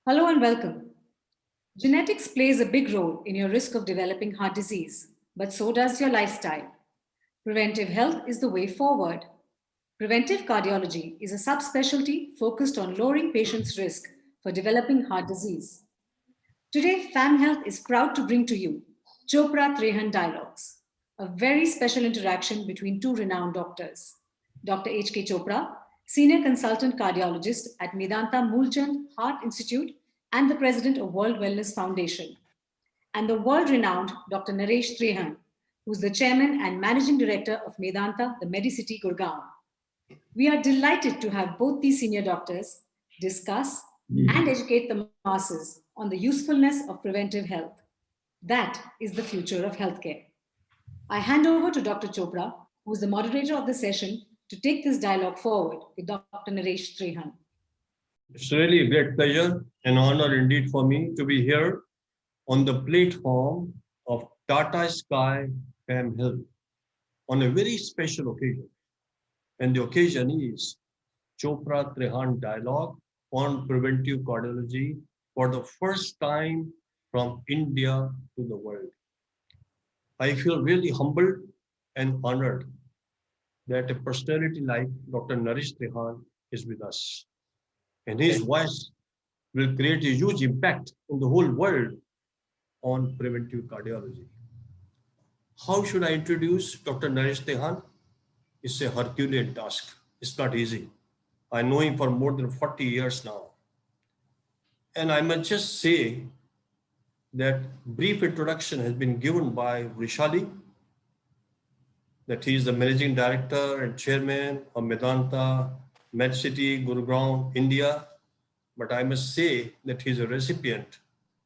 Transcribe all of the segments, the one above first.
Hello and welcome. Genetics plays a big role in your risk of developing heart disease, but so does your lifestyle. Preventive health is the way forward. Preventive cardiology is a subspecialty focused on lowering patients' risk for developing heart disease. Today, Fam Health is proud to bring to you Chopra Trehan Dialogues, a very special interaction between two renowned doctors. Dr. H.K. Chopra, Senior Consultant Cardiologist at Medanta Moolchand Heart Institute and the President of World Wellness Foundation, and the world-renowned Dr. Naresh Trehan, who's the Chairman and Managing Director of Medanta, the Medicity Gurgaon. We are delighted to have both these senior doctors discuss and educate the masses on the usefulness of preventive health. That is the future of healthcare. I hand over to Dr. Chopra, who is the moderator of the session, to take this dialogue forward with Dr. Naresh Trehan. It's really a great pleasure and honor indeed for me to be here on the platform of Tata Sky Fam Health on a very special occasion. And the occasion is Chopra Trehan Dialogue on Preventive Cardiology for the first time from India to the world. I feel really humbled and honored that a personality like Dr. Naresh Trehan is with us. And his voice will create a huge impact in the whole world on preventive cardiology. How should I introduce Dr. Naresh Trehan? It's a Herculean task. It's not easy. I know him for more than 40 years now. And I must just say that brief introduction has been given by Rishali, that he is the Managing Director and Chairman of Medanta, Medcity, Gurgaon, India. But I must say that he is a recipient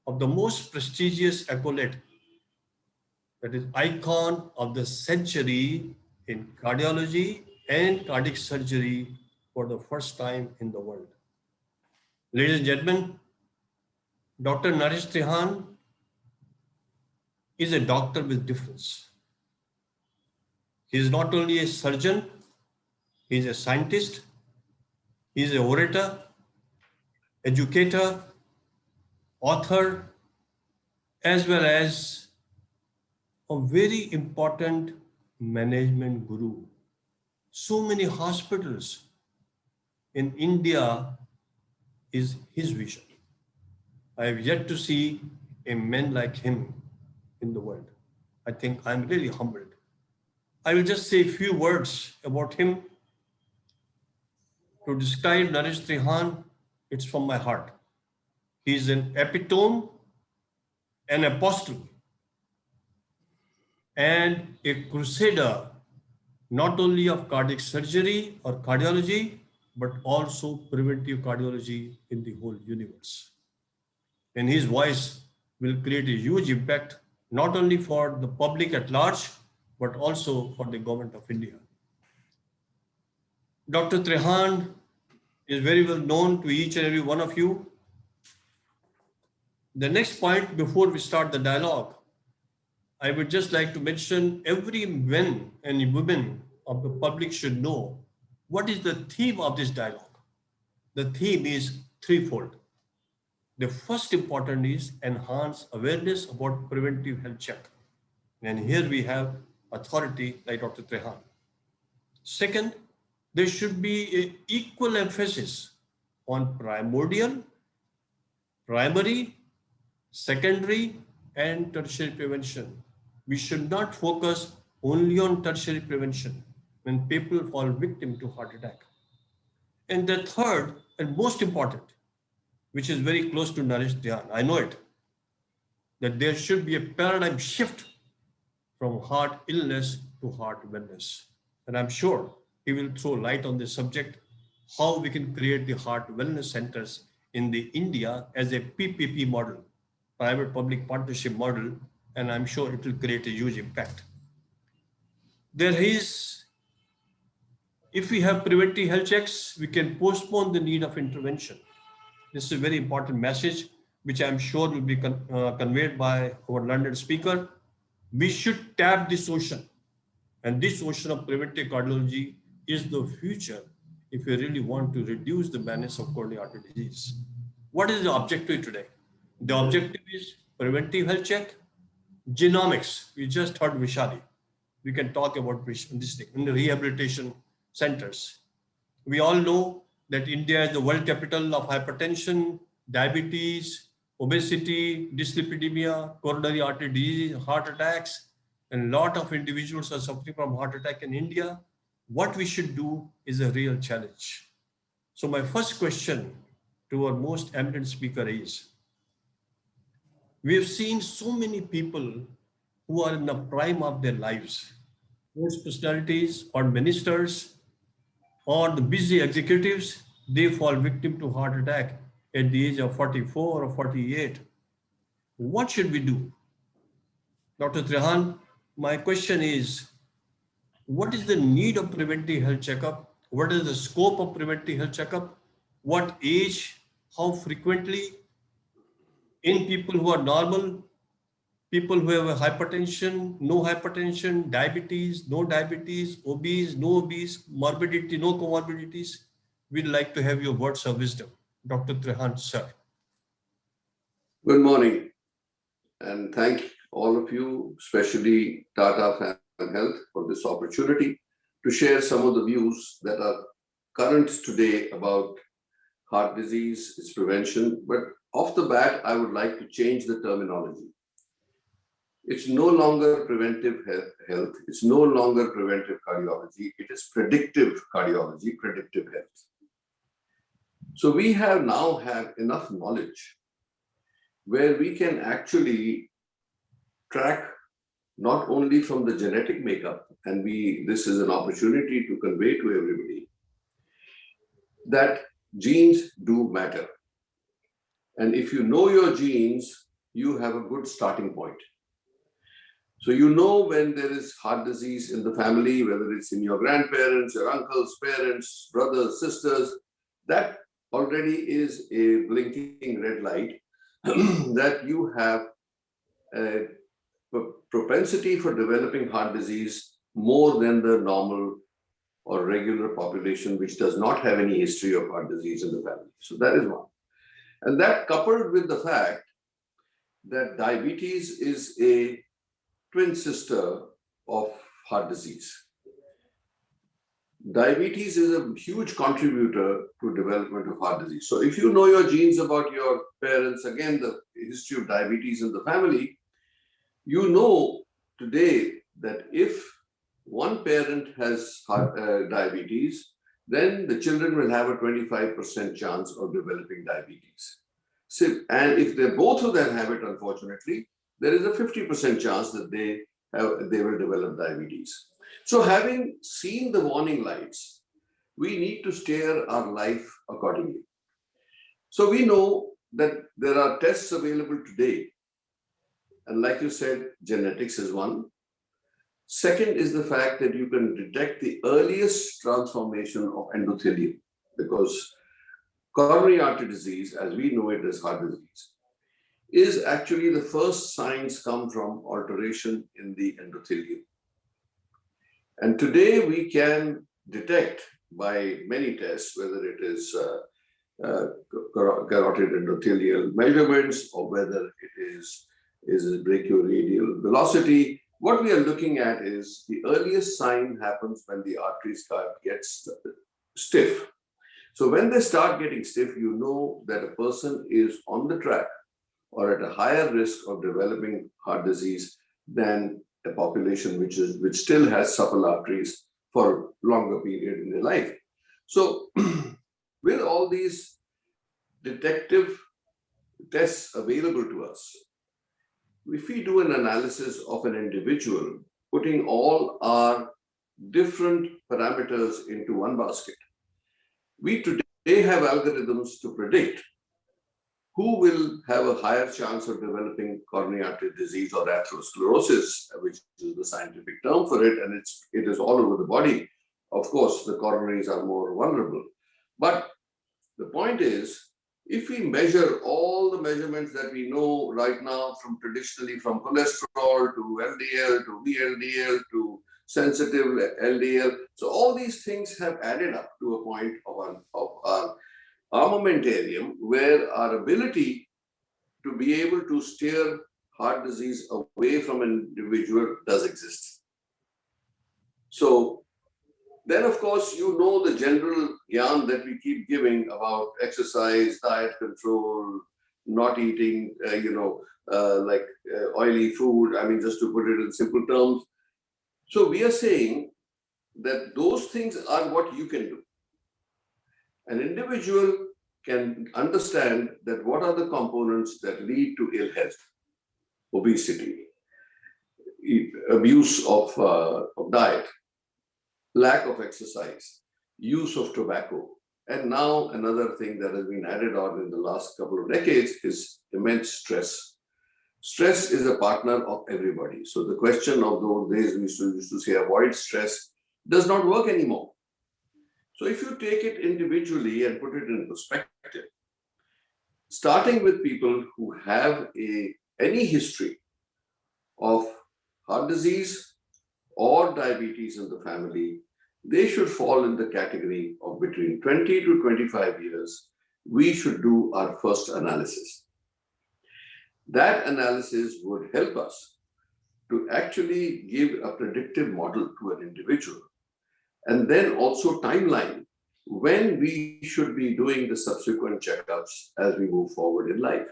of the most prestigious accolade, that is icon of the century in cardiology and cardiac surgery for the first time in the world. Ladies and gentlemen, Dr. Naresh Trehan is a doctor with difference. He is not only a surgeon, he is a scientist, he is an orator, educator, author, as well as a very important management guru. So many hospitals in India is his vision. I have yet to see a man like him in the world. I think I'm really humbled. I will just say a few words about him. To describe Naresh Trehan, it's from my heart. He is an epitome, an apostle, and a crusader, not only of cardiac surgery or cardiology, but also preventive cardiology in the whole universe. And his voice will create a huge impact, not only for the public at large, but also for the government of India. Dr. Trehan is very well known to each and every one of you. The next point before we start the dialogue, I would just like to mention every man and woman of the public should know what is the theme of this dialogue. The theme is threefold. The first important is enhance awareness about preventive health check. And here we have authority like Dr. Trehan. Second, there should be an equal emphasis on primordial, primary, secondary, and tertiary prevention. We should not focus only on tertiary prevention when people fall victim to heart attack. And the third and most important, which is very close to Naresh Trehan, I know it, that there should be a paradigm shift from heart illness to heart wellness. And I'm sure he will throw light on this subject, how we can create the heart wellness centers in the India as a PPP model, private-public partnership model, and I'm sure it will create a huge impact. There is, if we have preventive health checks, we can postpone the need of intervention. This is a very important message, which I'm sure will be conveyed by our learned speaker. We should tap this ocean, and this ocean of preventive cardiology is the future if we really want to reduce the menace of coronary artery disease. What is the objective today? The objective is preventive health check, genomics. We just heard Vishali. We can talk about this thing in the rehabilitation centers. We all know that India is the world capital of hypertension, diabetes, obesity, dyslipidemia, coronary artery disease, heart attacks, and a lot of individuals are suffering from heart attack in India. What we should do is a real challenge. So my first question to our most eminent speaker is, we have seen so many people who are in the prime of their lives, sports personalities or ministers or the busy executives, they fall victim to heart attack at the age of 44 or 48. What should we do? Dr. Trehan, my question is, what is the need of preventive health checkup? What is the scope of preventive health checkup? What age? How frequently? In people who are normal, people who have hypertension, no hypertension, diabetes, no diabetes, obese, no obese, morbidity, no comorbidities. We'd like to have your words of wisdom. Dr. Trehan, sir. Good morning, and thank all of you, especially Tata Family Health, for this opportunity to share some of the views that are current today about heart disease, its prevention. But off the bat, I would like to change the terminology. It's no longer preventive health. It's no longer preventive cardiology. It is predictive cardiology, predictive health. So we now have enough knowledge where we can actually track not only from the genetic makeup, and this is an opportunity to convey to everybody that genes do matter. And if you know your genes, you have a good starting point. So you know when there is heart disease in the family, whether it's in your grandparents, your uncles, parents, brothers, sisters, that already is a blinking red light that you have a propensity for developing heart disease more than the normal or regular population, which does not have any history of heart disease in the family. So that is one. And that, coupled with the fact that diabetes is a twin sister of heart disease. Diabetes is a huge contributor to development of heart disease. So if you know your genes about your parents, again, the history of diabetes in the family, you know today that if one parent has diabetes, then the children will have a 25% chance of developing diabetes. So, and if they both of them have it, unfortunately, there is a 50% chance that they will develop diabetes. So having seen the warning lights, we need to steer our life accordingly. So we know that there are tests available today. And like you said, genetics is one. Second is the fact that you can detect the earliest transformation of endothelium, because coronary artery disease, as we know it as heart disease, is actually the first signs come from alteration in the endothelium. And today we can detect by many tests, whether it is carotid endothelial measurements or whether it is brachioradial velocity. What we are looking at is the earliest sign happens when the arteries gets stiff. So when they start getting stiff, you know that a person is on the track or at a higher risk of developing heart disease than a population which still has supple arteries for a longer period in their life. So with all these detective tests available to us, if we do an analysis of an individual, putting all our different parameters into one basket, we today have algorithms to predict who will have a higher chance of developing coronary artery disease or atherosclerosis, which is the scientific term for it, and it is all over the body. Of course, the coronaries are more vulnerable. But the point is, if we measure all the measurements that we know right now, traditionally from cholesterol to LDL to VLDL to sensitive LDL, so all these things have added up to a point of armamentarium where our ability to be able to steer heart disease away from an individual does exist. So then, of course, you know the general yarn that we keep giving about exercise, diet control, not eating, oily food. I mean, just to put it in simple terms. So we are saying that those things are what you can do. An individual can understand that what are the components that lead to ill health, obesity, abuse of diet, lack of exercise, use of tobacco. And now another thing that has been added on in the last couple of decades is immense stress. Stress is a partner of everybody. So the question of those days we used to say avoid stress does not work anymore. So if you take it individually and put it in perspective, starting with people who have any history of heart disease or diabetes in the family, they should fall in the category of between 20 to 25 years. We should do our first analysis. That analysis would help us to actually give a predictive model to an individual, and then also timeline when we should be doing the subsequent checkups as we move forward in life.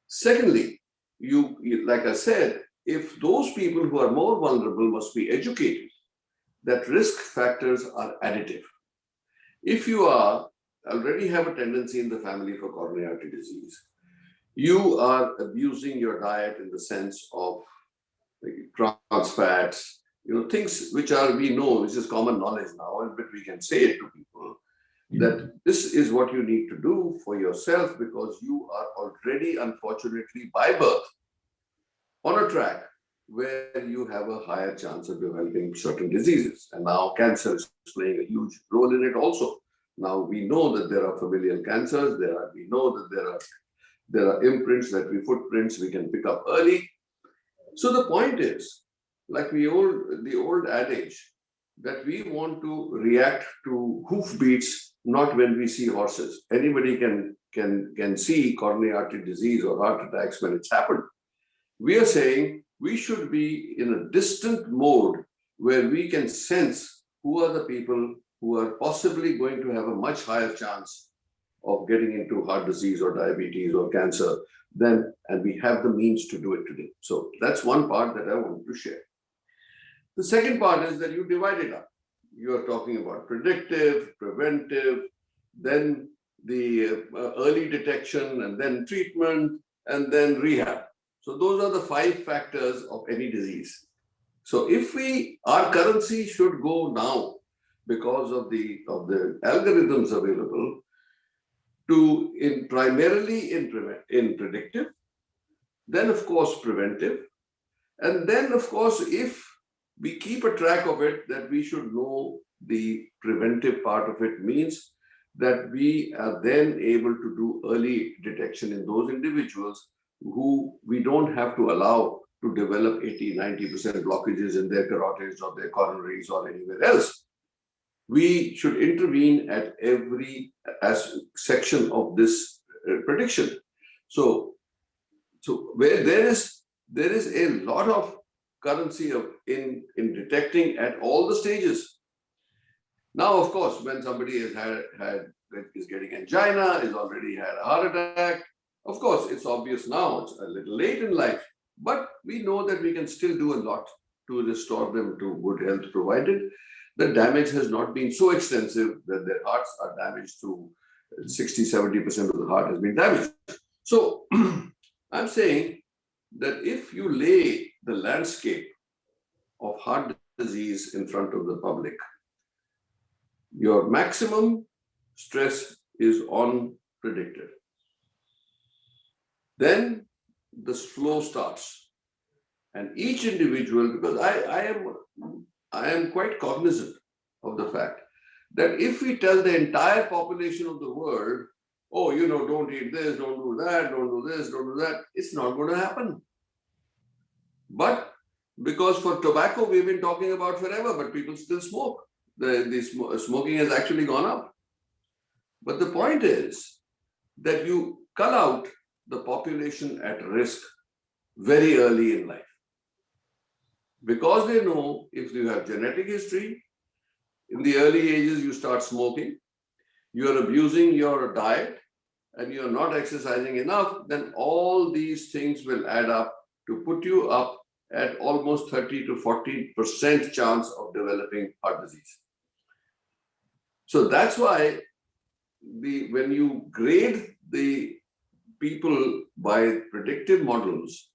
Secondly, like I said, if those people who are more vulnerable must be educated that risk factors are additive. If you already have a tendency in the family for coronary artery disease, you are abusing your diet in the sense of trans fats, things which we know, which is common knowledge now, but we can say it to people that this is what you need to do for yourself because you are already, unfortunately, by birth on a track where you have a higher chance of developing certain diseases. And now cancer is playing a huge role in it also. Now we know that there are familial cancers, we know that there are imprints, footprints we can pick up early. So the point is, like the old adage, that we want to react to hoofbeats, not when we see horses. Anybody can see coronary artery disease or heart attacks when it's happened. We are saying we should be in a distant mode where we can sense who are the people who are possibly going to have a much higher chance of getting into heart disease or diabetes or cancer and we have the means to do it today. So that's one part that I wanted to share. The second part is that you divide it up. You are talking about predictive, preventive, then the early detection, and then treatment, and then rehab. So those are the 5 factors of any disease. So if our currency should go now because of the algorithms available primarily in predictive, then of course preventive, and then of course if we keep a track of it, that we should know the preventive part of it means that we are then able to do early detection in those individuals who we don't have to allow to develop 80-90% blockages in their carotids or their coronaries or anywhere else. We should intervene at every section of this prediction. So where there is a lot of currency in detecting at all the stages. Now, of course, when somebody is getting angina, has already had a heart attack, of course, it's obvious now, it's a little late in life, but we know that we can still do a lot to restore them to good health, provided the damage has not been so extensive that their hearts are damaged to 60-70% of the heart has been damaged. So I'm saying that if you lay the landscape of heart disease in front of the public, your maximum stress is on predictive. Then the flow starts. And each individual, because I am quite cognizant of the fact that if we tell the entire population of the world, oh, don't eat this, don't do that, don't do this, don't do that, it's not going to happen. But because for tobacco, we've been talking about forever, but people still smoke. The smoking has actually gone up. But the point is that you cull out the population at risk very early in life. Because they know if you have genetic history, in the early ages you start smoking, you are abusing your diet, and you're not exercising enough, then all these things will add up to put you up at almost 30 to 40% chance of developing heart disease. So that's why when you grade the people by predictive models,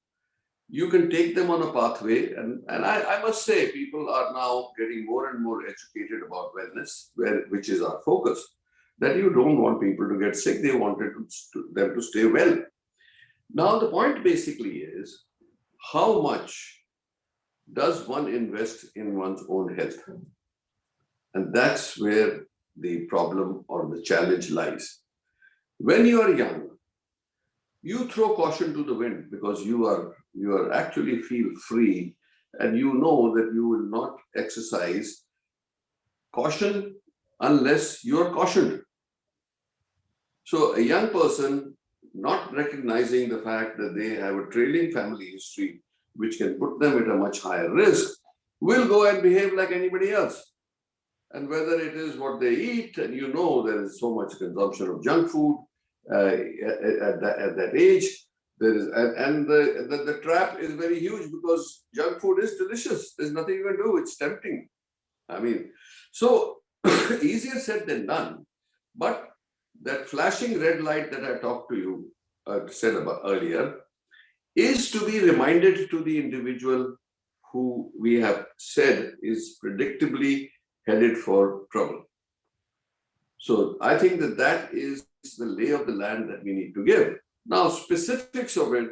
you can take them on a pathway. And I must say, people are now getting more and more educated about wellness, which is our focus, that you don't want people to get sick, they wanted them to stay well. Now, the point basically is, how much does one invest in one's own health? And that's where the problem or the challenge lies. When you are young, you throw caution to the wind because you are actually feel free, and you know that you will not exercise caution unless you are cautioned. So a young person not recognizing the fact that they have a trailing family history, which can put them at a much higher risk, will go and behave like anybody else. And whether it is what they eat, and you know there is so much consumption of junk food at that age, there is, and the trap is very huge because junk food is delicious. There's nothing you can do. It's tempting. I mean, so easier said than done. But that flashing red light that I talked to you said about earlier is to be reminded to the individual who we have said is predictably headed for trouble. So I think that is the lay of the land that we need to give. Now, specifics of it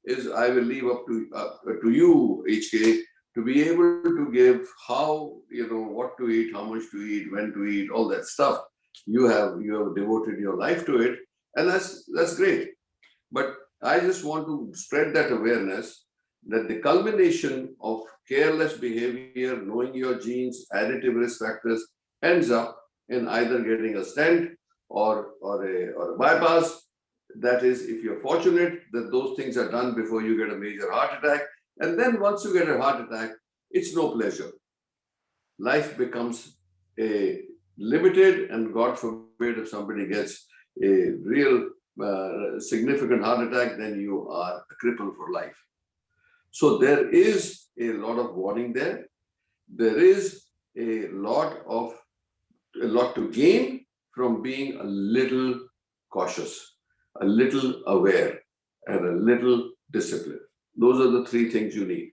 is I will leave up to you, HK, to be able to give how, what to eat, how much to eat, when to eat, all that stuff. You have devoted your life to it, and that's great. But I just want to spread that awareness that the culmination of careless behavior, knowing your genes, additive risk factors, ends up in either getting a stent or a bypass. That is, if you're fortunate that those things are done before you get a major heart attack. And then once you get a heart attack, it's no pleasure. Life becomes a limited, and God forbid if somebody gets a real significant heart attack, then you are a cripple for life. So there is a lot of warning there. There is a lot to gain from being a little cautious, a little aware, and a little disciplined. Those are the three things you need.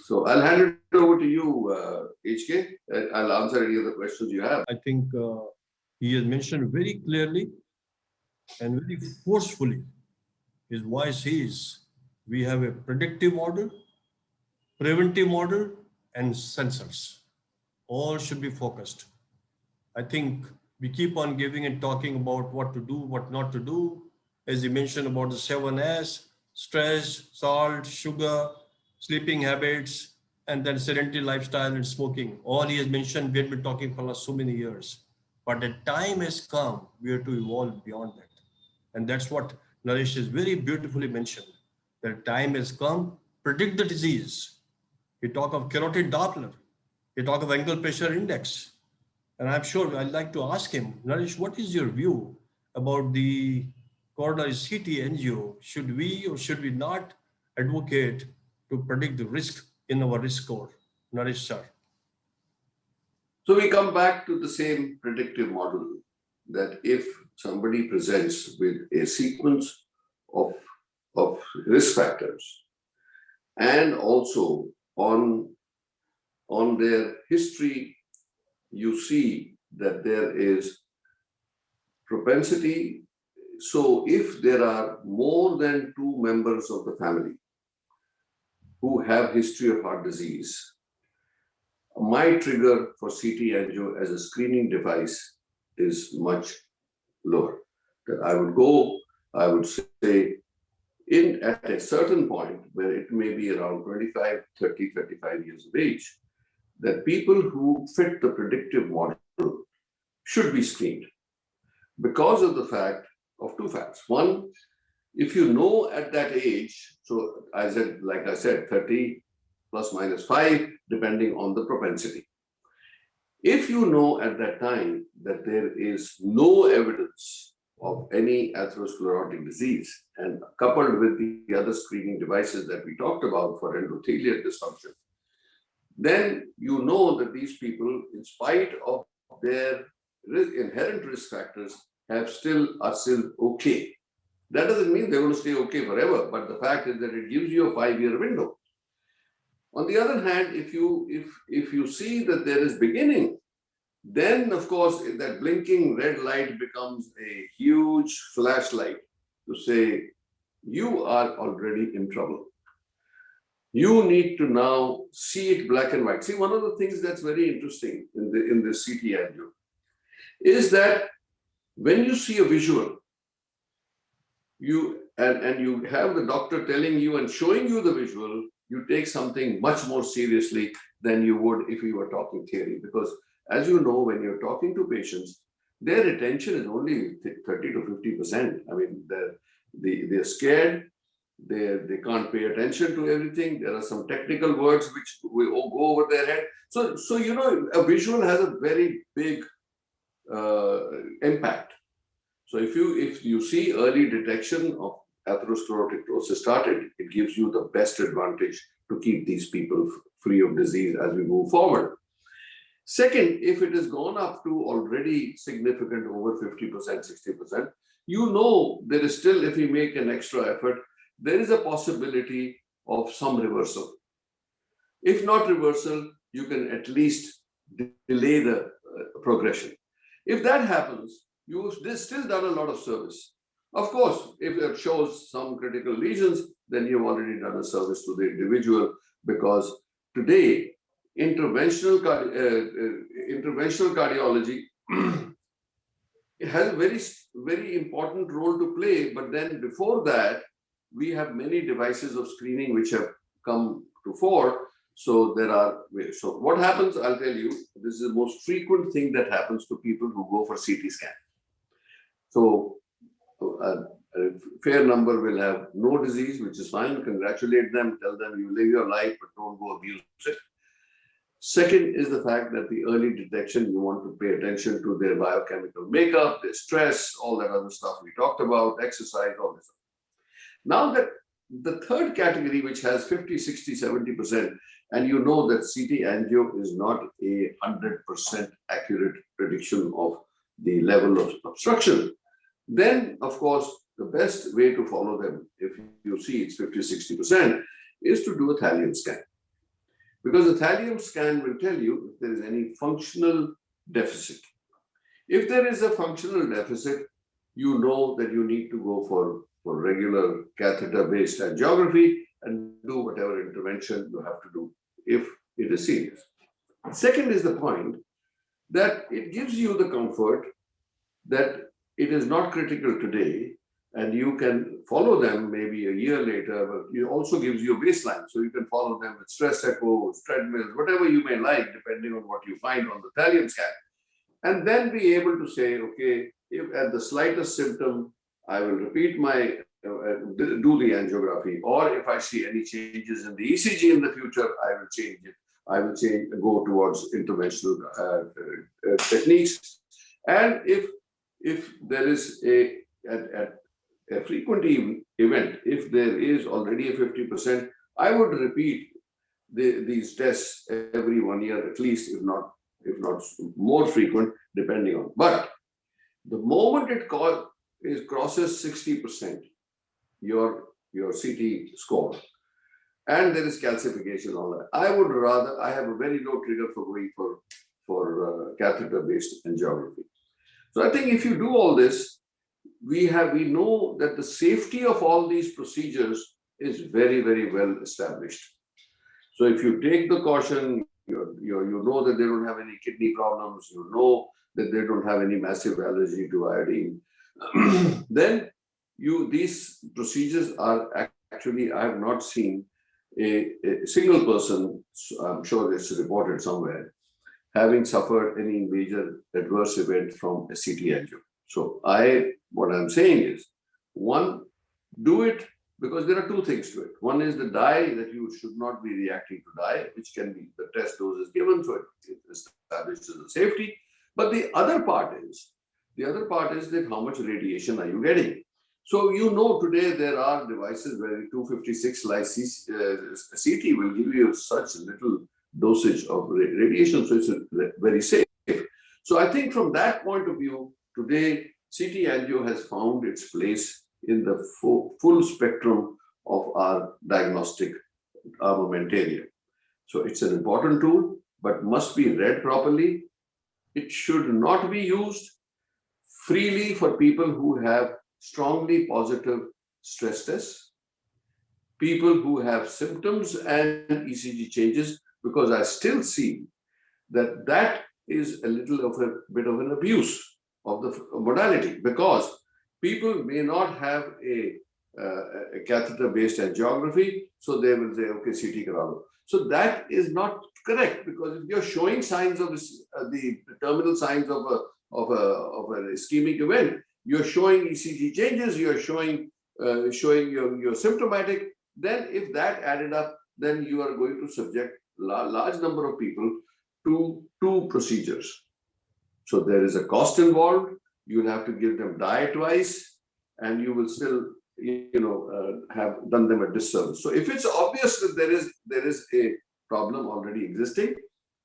So I'll hand it over to you, HK. I'll answer any of the questions you have. I think he has mentioned very clearly and very forcefully. His voice is, we have a predictive model, preventive model, and sensors. All should be focused. I think we keep on giving and talking about what to do, what not to do. As he mentioned about the 7S, stress, salt, sugar, sleeping habits, and then sedentary lifestyle and smoking. All he has mentioned, we have been talking for so many years. But the time has come, we have to evolve beyond that. And that's what Naresh has very beautifully mentioned. That time has come, predict the disease. We talk of carotid Doppler. We talk of ankle pressure index. And I'm sure I'd like to ask him, Naresh, what is your view about the coronary CT angio? Should we or should we not advocate to predict the risk in our risk score? Naresh, sir. So we come back to the same predictive model, that if somebody presents with a sequence of risk factors, and also on their history, you see that there is propensity. So if there are more than 2 members of the family who have history of heart disease, my trigger for CT angio as a screening device is much lower. That I would say at a certain point where it may be around 25, 30, 35 years of age, that people who fit the predictive model should be screened. because of the fact of two facts. One, if you know at that age, so like I said, 30 plus minus 5, depending on the propensity. If you know at that time that there is no evidence of any atherosclerotic disease, and coupled with the other screening devices that we talked about for endothelial dysfunction, then you know that these people, in spite of their inherent risk factors, are still okay. That doesn't mean they're going to stay okay forever, but the fact is that it gives you a 5-year window. On the other hand, if you see that there is beginning, then of course that blinking red light becomes a huge flashlight to say you are already in trouble. You need to now see it black and white. See, one of the things that's very interesting in the CT angio is that when you see a visual, you have the doctor telling you and showing you the visual, you take something much more seriously than you would if you were talking theory. Because as you know, when you're talking to patients, their attention is only 30 to 50%. I mean, they're scared. They can't pay attention to everything. There are some technical words which will go over their head. So you know, a visual has a very big impact. So if you see early detection of atherosclerotic process started, it gives you the best advantage to keep these people free of disease as we move forward. Second, if it has gone up to already significant over 50%, 60%, you know there is still, if you make an extra effort, there is a possibility of some reversal. If not reversal, you can at least delay the progression. If that happens, you've still done a lot of service. Of course, if it shows some critical lesions, then you've already done a service to the individual, because today, interventional cardiology it has a very, very important role to play. But then before that, we have many devices of screening which have come to fore. So what happens, I'll tell you, this is the most frequent thing that happens to people who go for CT scan. So a fair number will have no disease, which is fine. Congratulate them, tell them you live your life, but don't go abuse it. Second is the fact that the early detection, you want to pay attention to their biochemical makeup, their stress, all that other stuff we talked about, exercise, all this stuff. Now that the third category, which has 50, 60, 70%, and you know that CT angio is not a 100% accurate prediction of the level of obstruction, then of course, the best way to follow them, if you see it's 50, 60%, is to do a thallium scan. Because the thallium scan will tell you if there is any functional deficit. If there is a functional deficit, you know that you need to go for regular catheter-based angiography and do whatever intervention you have to do if it is serious. Second is the point that it gives you the comfort that it is not critical today, and you can follow them maybe a year later, but it also gives you a baseline. So you can follow them with stress echoes, treadmills, whatever you may like, depending on what you find on the thallium scan. And then be able to say, okay, if at the slightest symptom, I will repeat my, do the angiography, or if I see any changes in the ECG in the future, I will change it. I will go towards interventional techniques. And if there is a frequent event, if there is already a 50%, I would repeat these tests every 1 year at least, if not more frequent, depending on. But the moment it crosses 60%, your CT score, and there is calcification, all that, I have a very low trigger for going for catheter-based angiography. So I think if you do all this, we know that the safety of all these procedures is very, very well established. So if you take the caution, you know that they don't have any kidney problems, you know that they don't have any massive allergy to iodine, then these procedures are actually, I have not seen a single person, I'm sure it's reported somewhere, having suffered any major adverse event from a CT angio. So what I'm saying is, one, do it because there are two things to it. One is the dye, that you should not be reacting to dye, which can be the test dose is given, so it establishes the safety. But the other part is that how much radiation are you getting? So today there are devices where 256 lysis CT will give you such little dosage of radiation, so it's very safe. So I think from that point of view, today CT angio has found its place in the full spectrum of our diagnostic armamentarium. So it's an important tool, but must be read properly. It should not be used freely for people who have strongly positive stress tests, people who have symptoms and ECG changes, because I still see that is a little of a bit of an abuse of the modality, because people may not have a catheter-based angiography, so they will say, okay, CT karalo. So that is not correct, because if you're showing signs of the terminal signs of an ischemic event, you're showing ECG changes, you're showing you're symptomatic, then if that added up, then you are going to subject large number of people to two procedures. So there is a cost involved. You'll have to give them dye twice, and you will still have done them a disservice. So if it's obvious that there is a problem already existing,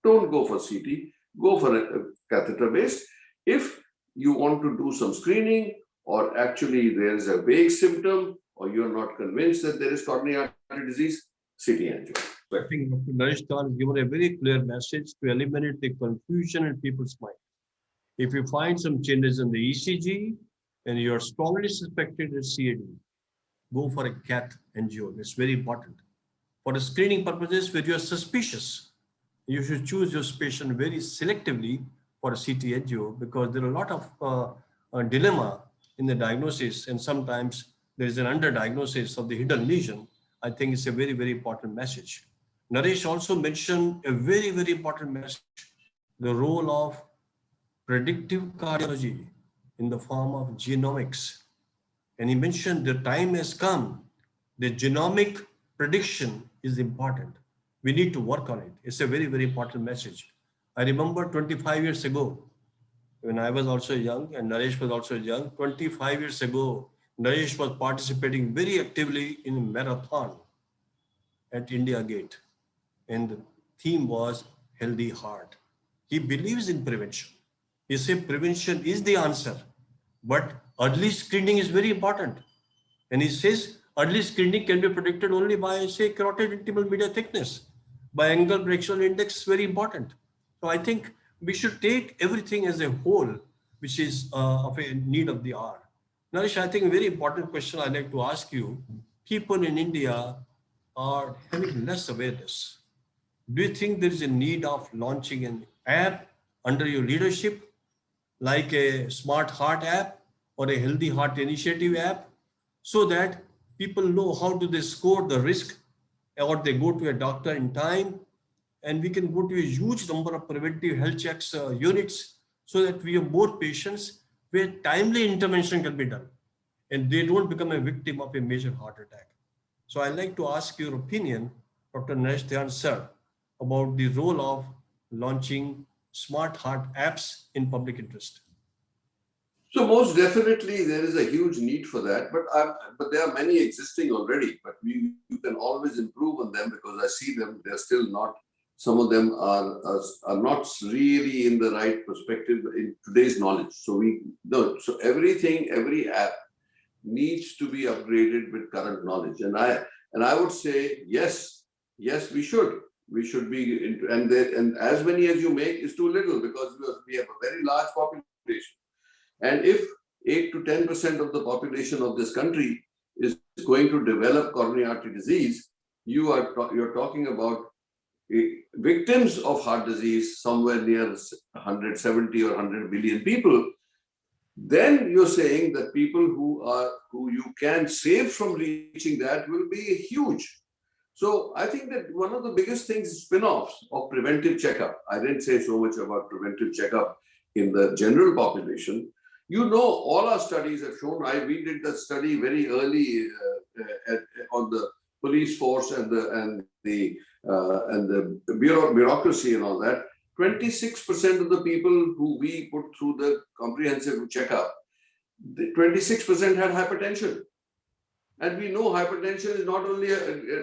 don't go for CT, go for a catheter based. If you want to do some screening, or actually there is a vague symptom, or you're not convinced that there is coronary artery disease, CT angio. I think Dr. Naresh Khan given a very clear message to eliminate the confusion in people's mind. If you find some changes in the ECG and you are strongly suspected of CAD, go for a cath angio. It's very important. For the screening purposes, where you are suspicious, you should choose your patient very selectively for a CT angio, because there are a lot of dilemma in the diagnosis, and sometimes there is an underdiagnosis of the hidden lesion. I think it's a very, very important message. Naresh also mentioned a very, very important message, the role of predictive cardiology in the form of genomics. And he mentioned the time has come. The genomic prediction is important. We need to work on it. It's a very, very important message. I remember 25 years ago, when I was also young and Naresh was also young, 25 years ago, Naresh was participating very actively in a marathon at India Gate. And the theme was healthy heart. He believes in prevention. He said prevention is the answer, but early screening is very important. And he says early screening can be predicted only by, say, carotid intimal media thickness. By angle fractional index, very important. So I think we should take everything as a whole, which is of a need of the hour. Naresh, I think a very important question I'd like to ask you. People in India are having less awareness. Do you think there is a need of launching an app under your leadership, like a Smart Heart app or a Healthy Heart Initiative app, so that people know how do they score the risk, or they go to a doctor in time, and we can go to a huge number of preventive health checks units, so that we have more patients where timely intervention can be done and they don't become a victim of a major heart attack. So I'd like to ask your opinion, Dr. Naresh Dhyan sir, about the role of launching Smart Heart apps in public interest. So most definitely there is a huge need for that, but there are many existing already, but you can always improve on them, because I see them, they're still not, some of them are not really in the right perspective in today's knowledge. So every app needs to be upgraded with current knowledge. And I would say, yes, we should be into, and as many as you make is too little, because we have a very large population. And if 8 to 10% of the population of this country is going to develop coronary artery disease, you're talking about victims of heart disease somewhere near 170 or 100 billion people. Then you're saying that people who you can save from reaching that will be huge. So I think that one of the biggest things is spin-offs of preventive checkup. I didn't say so much about preventive checkup in the general population, You know, all our studies have shown, we did that study very early on the police force and the bureaucracy and all that. 26% of the people who we put through the comprehensive checkup, 26% had hypertension. And we know hypertension is not only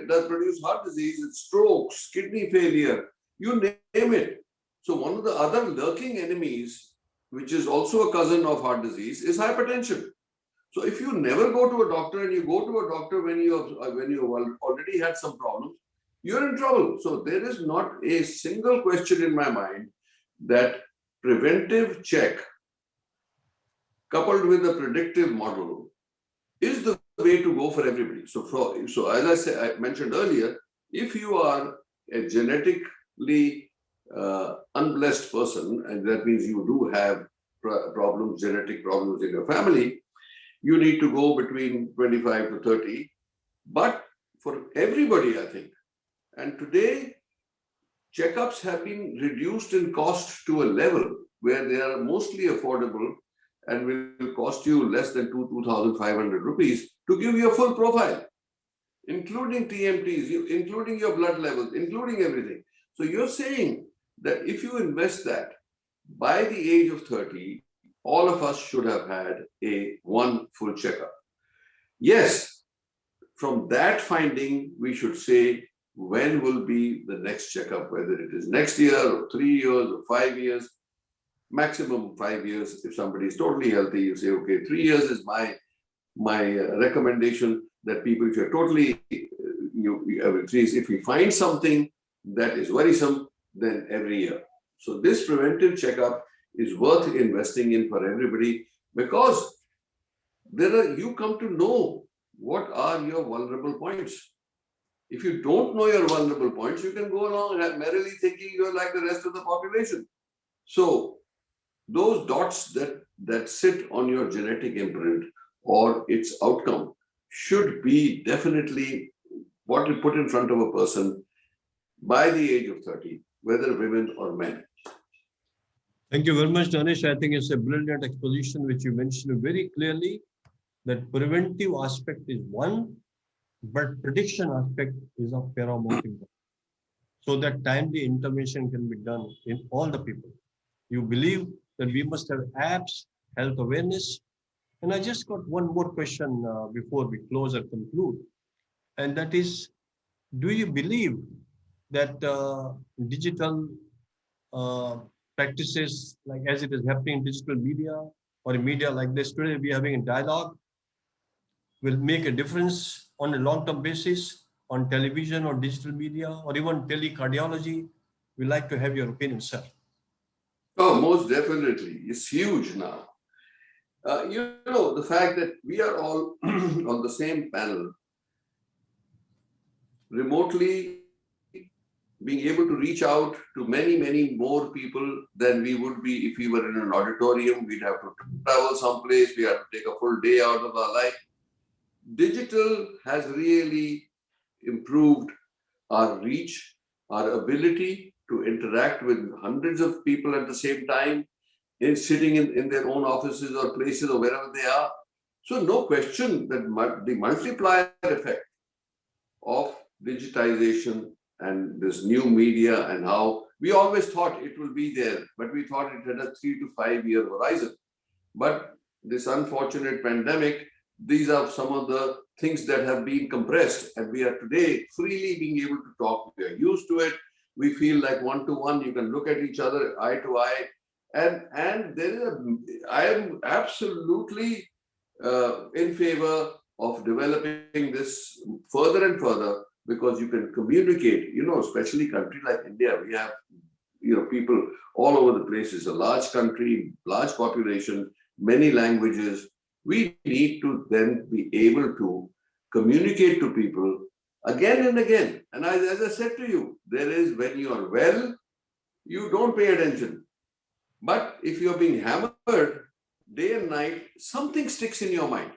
does produce heart disease, it's strokes, kidney failure, you name it. So one of the other lurking enemies, which is also a cousin of heart disease, is hypertension. So if you never go to a doctor and you go to a doctor when you already had some problems, you're in trouble. So there is not a single question in my mind that preventive check coupled with a predictive model is the way to go for everybody. So as I mentioned earlier, if you are a genetically unblessed person, and that means you do have problems, genetic problems in your family, you need to go between 25 to 30. But for everybody, I think, and today, checkups have been reduced in cost to a level where they are mostly affordable and will cost you less than 2,500 rupees to give you a full profile, including TMTs, including your blood levels, including everything. So you're saying that if you invest that, by the age of 30, all of us should have had one full checkup. Yes, from that finding, we should say, when will be the next checkup, whether it is next year or 3 years or 5 years, maximum 5 years. If somebody is totally healthy, you say, okay, 3 years is my recommendation that people, if you're totally, if we find something that is worrisome, then every year. So this preventive checkup is worth investing in for everybody, because you come to know what are your vulnerable points. If you don't know your vulnerable points, you can go along merrily thinking you're like the rest of the population. So those dots that sit on your genetic imprint or its outcome should be definitely what you put in front of a person by the age of 30, whether women or men. Thank you very much, Danish. I think it's a brilliant exposition which you mentioned very clearly, that preventive aspect is one, but prediction aspect is of paramount importance, so that timely intervention can be done in all the people. You believe that we must have apps, health awareness. And I just got one more question before we close or conclude. And that is, do you believe that digital practices, like as it is happening in digital media or in media like this today, we are having a dialogue, will make a difference on a long-term basis on television or digital media or even telecardiology? We'd like to have your opinion, sir. Oh, most definitely. It's huge now. The fact that we are all on the same panel, remotely being able to reach out to many, many more people than we would be if we were in an auditorium. We'd have to travel someplace. We have to take a full day out of our life. Digital has really improved our reach, our ability to interact with hundreds of people at the same time, sitting in their own offices or places or wherever they are. So no question that the multiplier effect of digitization and this new media, and how we always thought it will be there, but we thought it had a 3 to 5 year horizon. But this unfortunate pandemic, these are some of the things that have been compressed, and we are today freely being able to talk. We are used to it. We feel like one-to-one, you can look at each other eye to eye. And I am absolutely in favor of developing this further and further, because you can communicate, especially a country like India, we have, people all over the place. It's a large country, large population, many languages. We need to then be able to communicate to people again and again. And as I said to you, when you are well, you don't pay attention. But if you're being hammered day and night, something sticks in your mind.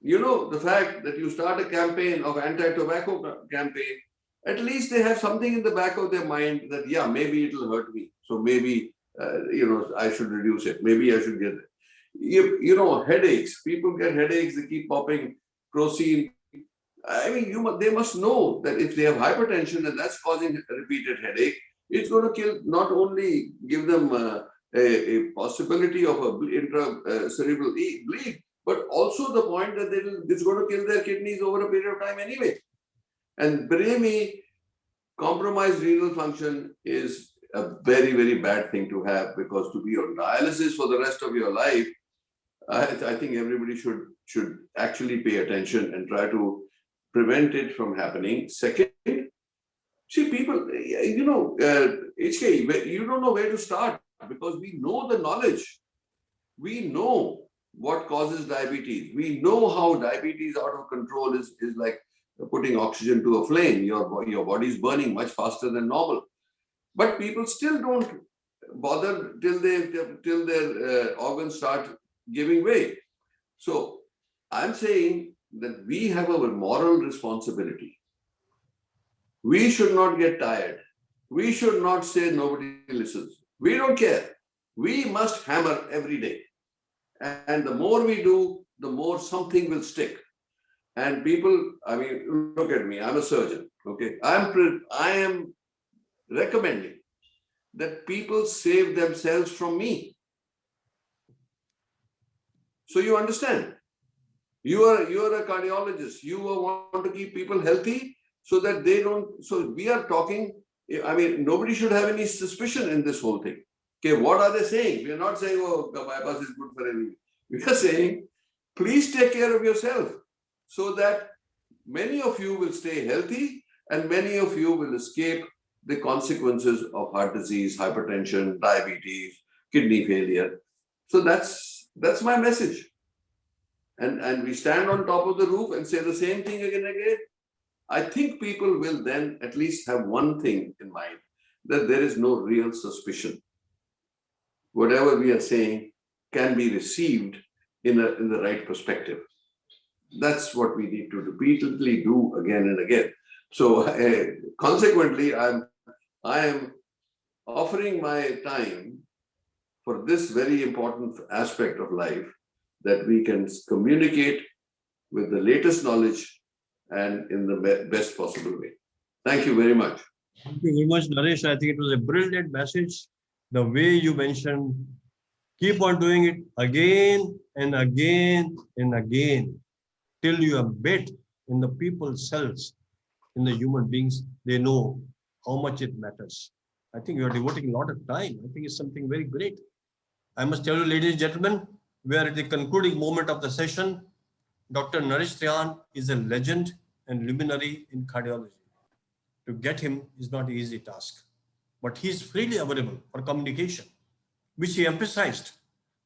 The fact that you start a campaign of anti-tobacco campaign, at least they have something in the back of their mind that, yeah, maybe it'll hurt me. So maybe, I should reduce it. Maybe I should get it. You know, headaches. People get headaches, they keep popping Crocin. I mean, they must know that if they have hypertension and that's causing a repeated headache, it's going to kill, not only give them a possibility of a intracerebral bleed, but also the point that it's going to kill their kidneys over a period of time anyway. And believe me, compromised renal function is a very, very bad thing to have, because to be on dialysis for the rest of your life, I think everybody should actually pay attention and try to prevent it from happening. Second, see, people, HK, you don't know where to start, because we know the knowledge. We know what causes diabetes. We know how diabetes out of control is like putting oxygen to a flame. Your body is burning much faster than normal. But people still don't bother till their organs start giving way. So I'm saying that we have our moral responsibility. We should not get tired. We should not say nobody listens. We don't care. We must hammer every day. And the more we do, the more something will stick. And people, I mean, look at me, I'm a surgeon, okay? I am recommending that people save themselves from me. So you understand, you are a cardiologist, you want to keep people healthy so that they don't, so we are talking, I mean, nobody should have any suspicion in this whole thing. Okay, what are they saying? We are not saying, oh, the bypass is good for everything. We are saying, please take care of yourself so that many of you will stay healthy and many of you will escape the consequences of heart disease, hypertension, diabetes, kidney failure. So that's my message. And we stand on top of the roof and say the same thing again and again. I think people will then at least have one thing in mind, that there is no real suspicion. Whatever we are saying can be received in the right perspective. That's what we need to repeatedly do again and again. So consequently, I am offering my time for this very important aspect of life, that we can communicate with the latest knowledge and in the best possible way. Thank you very much. Thank you very much, Naresh. I think it was a brilliant message. The way you mentioned, keep on doing it again and again and again, till you embed in the people's cells, in the human beings, they know how much it matters. I think you are devoting a lot of time. I think it's something very great. I must tell you, ladies and gentlemen, we are at the concluding moment of the session. Dr. Naresh Trehan is a legend and luminary in cardiology. To get him is not an easy task, but he is freely available for communication, which he emphasized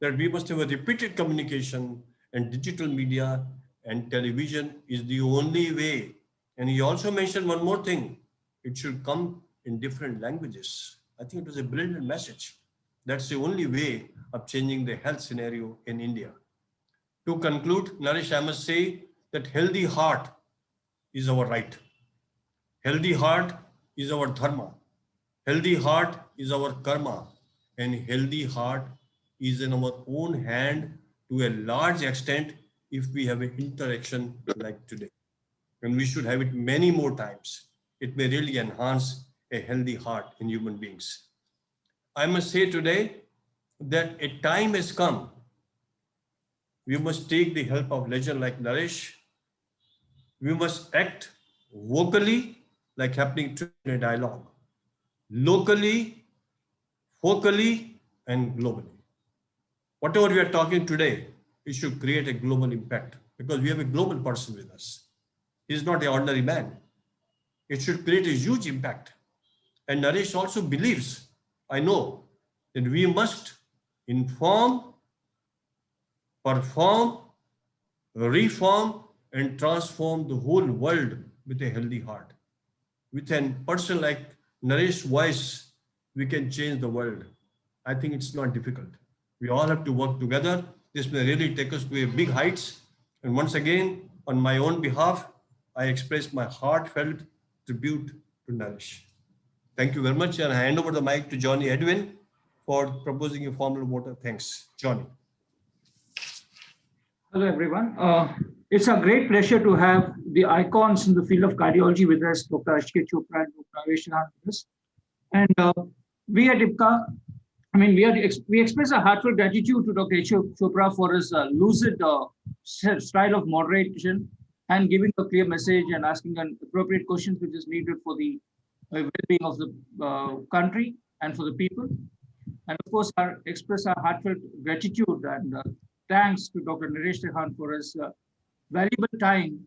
that we must have a repeated communication, and digital media and television is the only way. And he also mentioned one more thing, it should come in different languages. I think it was a brilliant message. That's the only way of changing the health scenario in India. To conclude, Naresh, I must say that healthy heart is our right. Healthy heart is our dharma. Healthy heart is our karma. And healthy heart is in our own hand to a large extent if we have an interaction like today. And we should have it many more times. It may really enhance a healthy heart in human beings. I must say today that a time has come. We must take the help of legend like Naresh. We must act vocally, like happening in a dialogue, locally, focally, and globally. Whatever we are talking today, we should create a global impact, because we have a global person with us. He is not an ordinary man. It should create a huge impact. And Naresh also believes, I know, that we must inform, perform, reform, and transform the whole world with a healthy heart. With a person like Naresh's voice, we can change the world. I think it's not difficult. We all have to work together. This may really take us to a big heights. And once again, on my own behalf, I express my heartfelt tribute to Naresh. Thank you very much. And I hand over the mic to Johnny Edwin for proposing a formal vote of thanks. Johnny. Hello, everyone. It's a great pleasure to have the icons in the field of cardiology with us, Dr. Ashket Chopra and Dr. Avesh Chauhan with us. And we at IPCA, we express a heartfelt gratitude to Dr. Chopra for his lucid style of moderation and giving a clear message and asking an appropriate questions which is needed for the well-being of the country and for the people. And of course, express our heartfelt gratitude and thanks to Dr. Naresh Trehan for his valuable time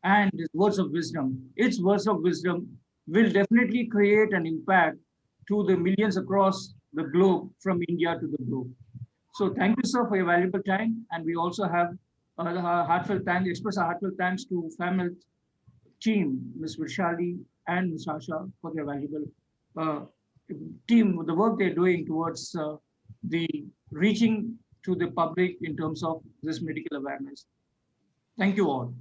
and his words of wisdom. Its words of wisdom will definitely create an impact to the millions across the globe, from India to the globe. So thank you, sir, for your valuable time. And we also have express our heartfelt thanks to family team, Ms. Vishali and Ms. Asha, for their valuable uh, team, the work they're doing towards the reaching to the public in terms of this medical awareness. Thank you all.